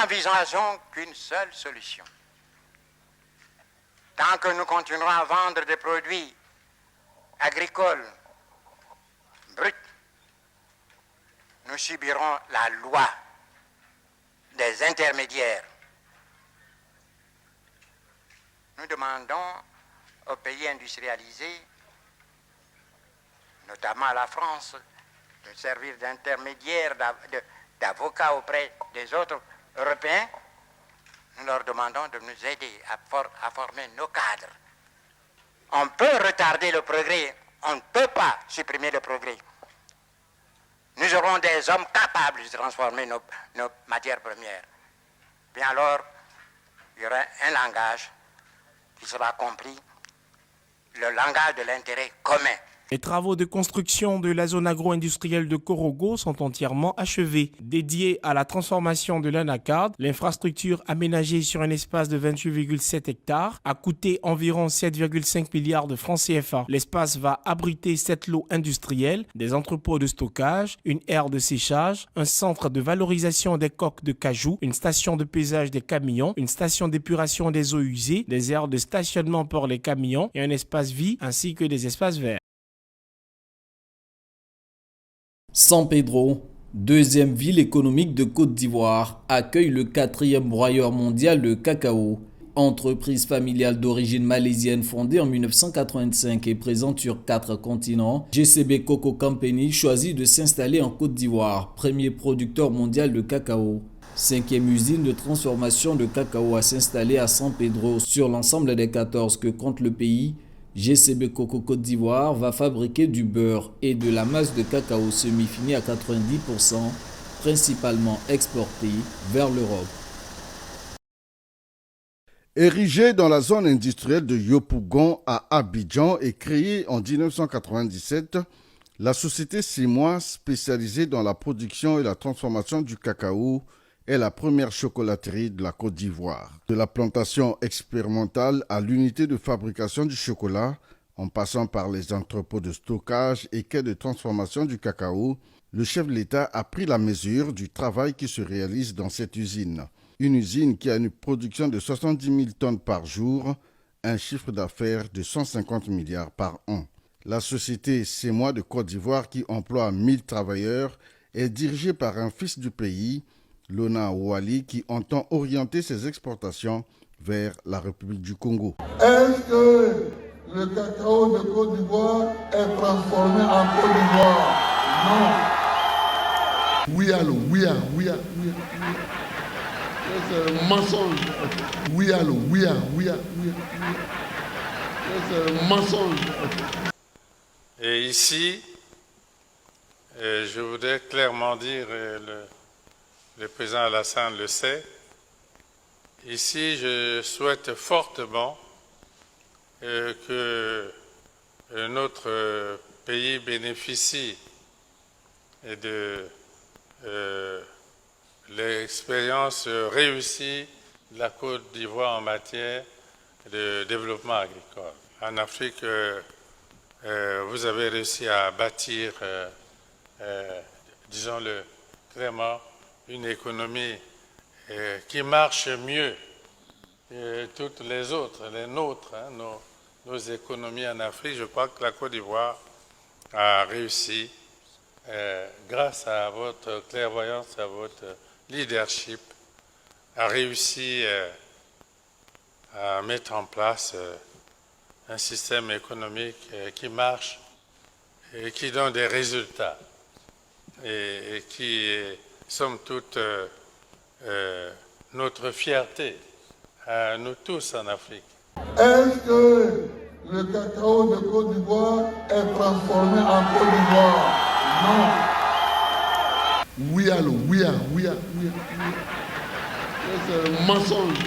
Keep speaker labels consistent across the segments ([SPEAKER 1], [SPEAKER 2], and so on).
[SPEAKER 1] n'envisageons qu'une seule solution. Tant que nous continuerons à vendre des produits agricoles bruts, nous subirons la loi des intermédiaires. Nous demandons aux pays industrialisés, notamment à la France, de servir d'intermédiaire, d'avocat auprès des autres Européens. Nous leur demandons de nous aider à former nos cadres. On peut retarder le progrès, on ne peut pas supprimer le progrès. Nous aurons des hommes capables de transformer nos matières premières. Bien alors, il y aura un langage qui sera compris, le langage de l'intérêt commun.
[SPEAKER 2] Les travaux de construction de la zone agro-industrielle de Korogo sont entièrement achevés. Dédiée à la transformation de l'anacarde, l'infrastructure aménagée sur un espace de 28,7 hectares a coûté environ 7,5 milliards de francs CFA. L'espace va abriter 7 lots industriels, des entrepôts de stockage, une aire de séchage, un centre de valorisation des coques de cajou, une station de pesage des camions, une station d'épuration des eaux usées, des aires de stationnement pour les camions et un espace vie ainsi que des espaces verts.
[SPEAKER 3] San Pedro, deuxième ville économique de Côte d'Ivoire, accueille le 4e broyeur mondial de cacao. Entreprise familiale d'origine malaisienne fondée en 1985 et présente sur 4 continents, GCB Coco Company choisit de s'installer en Côte d'Ivoire, premier producteur mondial de cacao. 5e usine de transformation de cacao à s'installer à San Pedro sur l'ensemble des 14 que compte le pays. GCB Coco Côte d'Ivoire va fabriquer du beurre et de la masse de cacao semi-fini à 90%, principalement exporté vers l'Europe.
[SPEAKER 4] Érigée dans la zone industrielle de Yopougon à Abidjan et créée en 1997, la société Semois, spécialisée dans la production et la transformation du cacao, est la première chocolaterie de la Côte d'Ivoire. De la plantation expérimentale à l'unité de fabrication du chocolat, en passant par les entrepôts de stockage et quais de transformation du cacao, le chef de l'État a pris la mesure du travail qui se réalise dans cette usine. Une usine qui a une production de 70 000 tonnes par jour, un chiffre d'affaires de 150 milliards par an. La société Semois de Côte d'Ivoire, qui emploie 1000 travailleurs, est dirigée par un fils du pays, Lona Ouali, qui entend orienter ses exportations vers la République du Congo.
[SPEAKER 5] Est-ce que le cacao de Côte d'Ivoire est transformé en Côte d'Ivoire? Non. Oui, allô, oui. C'est un mensonge. Oui, allô, oui. C'est un mensonge.
[SPEAKER 6] Et ici, je voudrais clairement dire, le président Alassane le sait, ici je souhaite fortement que notre pays bénéficie de l'expérience réussie de la Côte d'Ivoire en matière de développement agricole. En Afrique, vous avez réussi à bâtir, disons-le clairement, une économie qui marche mieux que toutes les autres, les nôtres, nos économies en Afrique. Je crois que la Côte d'Ivoire a réussi, grâce à votre clairvoyance, à votre leadership, a réussi à mettre en place un système économique qui marche et qui donne des résultats et qui est, somme toute, notre fierté à nous tous en Afrique.
[SPEAKER 5] Est-ce que le cacao de Côte d'Ivoire est transformé en Côte d'Ivoire? Non. Oui, allô, oui. C'est un mensonge.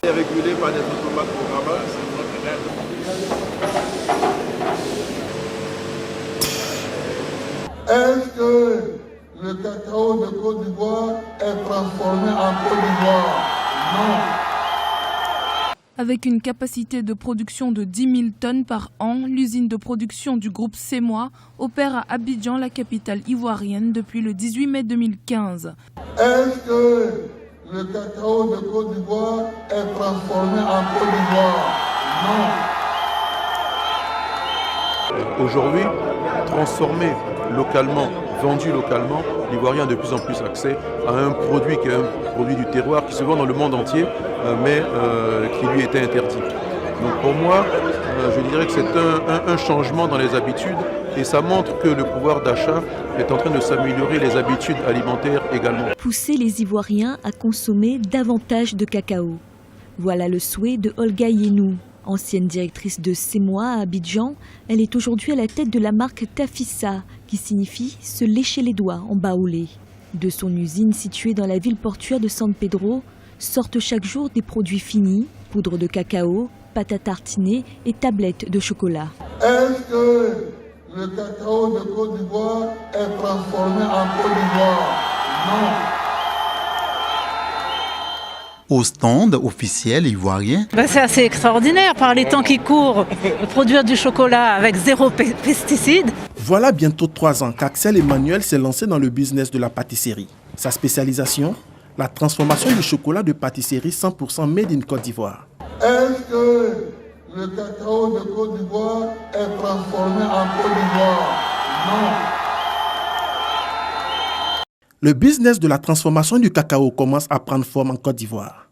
[SPEAKER 7] C'est régulé par des automates programmables, c'est notre rêve.
[SPEAKER 5] Est-ce que le cacao de Côte d'Ivoire est transformé en Côte d'Ivoire? Non.
[SPEAKER 8] Avec une capacité de production de 10 000 tonnes par an, l'usine de production du groupe Semois opère à Abidjan, la capitale ivoirienne, depuis le 18 mai 2015.
[SPEAKER 5] Est-ce que le cacao de Côte d'Ivoire est transformé en Côte d'Ivoire. Non.
[SPEAKER 7] Aujourd'hui, transformé localement, vendu localement, l'Ivoirien a de plus en plus accès à un produit qui est un produit du terroir qui se vend dans le monde entier, mais qui lui était interdit. Donc pour moi, je dirais que c'est un changement dans les habitudes et ça montre que le pouvoir d'achat est en train de s'améliorer, les habitudes alimentaires également.
[SPEAKER 9] Pousser les Ivoiriens à consommer davantage de cacao. Voilà le souhait de Olga Yenou. Ancienne directrice de CEMOA à Abidjan, elle est aujourd'hui à la tête de la marque Tafissa, qui signifie se lécher les doigts en baoulé. De son usine située dans la ville portuaire de San Pedro, sortent chaque jour des produits finis, poudre de cacao, pâte à tartiner et tablettes de chocolat.
[SPEAKER 5] Est-ce que le cacao de Côte d'Ivoire est transformé en Côte d'Ivoire? Non.
[SPEAKER 10] Au stand officiel ivoirien.
[SPEAKER 11] C'est assez extraordinaire par les temps qui courent, produire du chocolat avec 0 pesticides.
[SPEAKER 12] Voilà bientôt 3 ans qu'Axel Emmanuel s'est lancé dans le business de la pâtisserie. Sa spécialisation, la transformation du chocolat de pâtisserie 100% made in Côte d'Ivoire.
[SPEAKER 5] Est-ce que le cacao de Côte d'Ivoire est transformé en Côte d'Ivoire? Non.
[SPEAKER 12] Le business de la transformation du cacao commence à prendre forme en Côte d'Ivoire.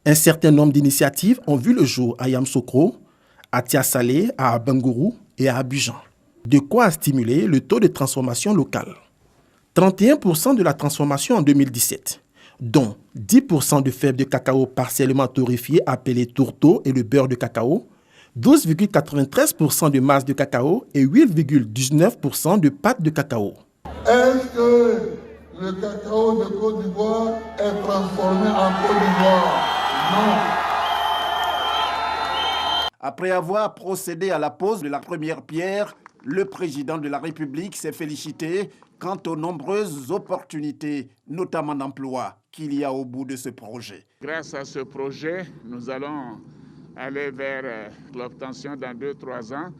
[SPEAKER 12] Un certain nombre d'initiatives ont vu le jour à Yamoussoukro, à Tiasalé, à Bangourou et à Abidjan. De quoi stimuler le taux de transformation locale. 31% de la transformation en 2017, dont 10% de fèves de cacao partiellement torréfiées appelées tourteaux et le beurre de cacao, 12,93% de masse de cacao et 8,19% de pâte de cacao.
[SPEAKER 5] Est-ce que le cacao de Côte d'Ivoire est transformé en Côte d'Ivoire? Non.
[SPEAKER 13] Après avoir procédé à la pose de la première pierre, le président de la République s'est félicité quant aux nombreuses opportunités, notamment d'emploi, qu'il y a au bout de ce projet.
[SPEAKER 14] Grâce à ce projet, nous allons aller vers l'obtention dans 2-3 ans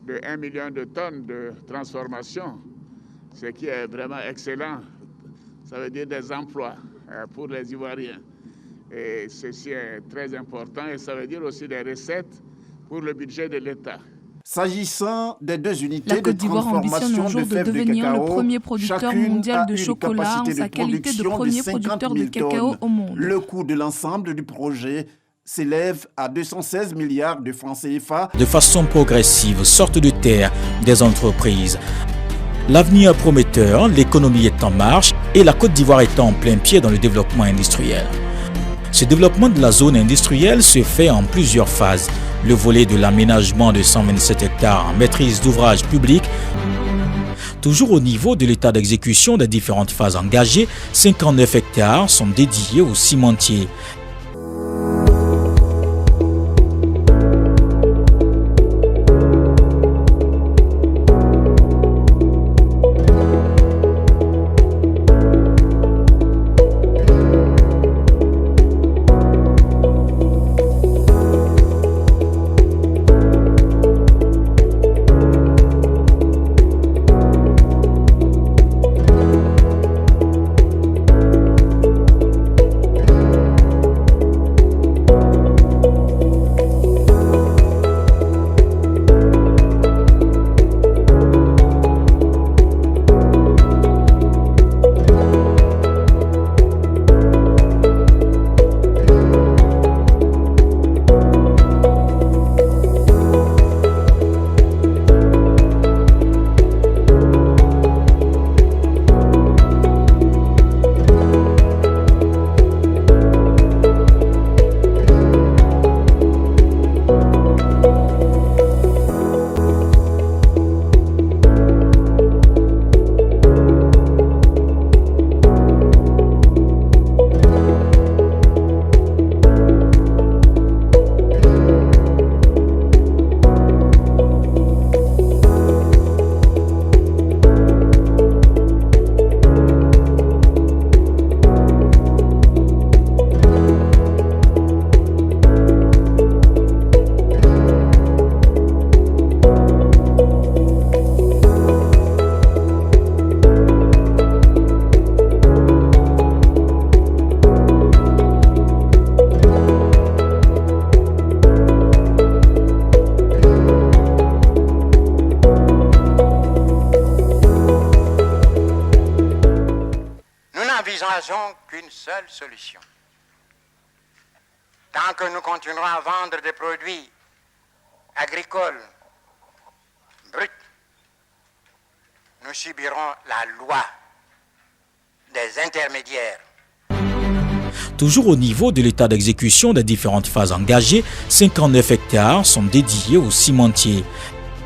[SPEAKER 14] de 1 million de tonnes de transformation, ce qui est vraiment excellent. Ça veut dire des emplois pour les Ivoiriens. Et ceci est très important et ça veut dire aussi des recettes pour le budget de l'État.
[SPEAKER 13] S'agissant des 2 unités
[SPEAKER 8] la Côte
[SPEAKER 13] de
[SPEAKER 8] d'Ivoire ambitionne un jour de devenir le premier producteur mondial de chocolat en sa qualité de premier producteur de cacao au monde.
[SPEAKER 13] Le coût de l'ensemble du projet s'élève à 216 milliards de francs CFA.
[SPEAKER 15] De façon progressive, sortent de terre des entreprises. L'avenir est prometteur, l'économie est en marche et la Côte d'Ivoire est en plein pied dans le développement industriel. Ce développement de la zone industrielle se fait en plusieurs phases. Le volet de l'aménagement de 127 hectares en maîtrise d'ouvrage public. Toujours au niveau de l'état d'exécution des différentes phases engagées, 59 hectares sont dédiés aux cimentiers.
[SPEAKER 1] n'avons qu'une seule solution. Tant que nous continuerons à vendre des produits agricoles bruts, nous subirons la loi des intermédiaires.
[SPEAKER 15] Toujours au niveau de l'état d'exécution des différentes phases engagées, 59 hectares sont dédiés aux cimentiers.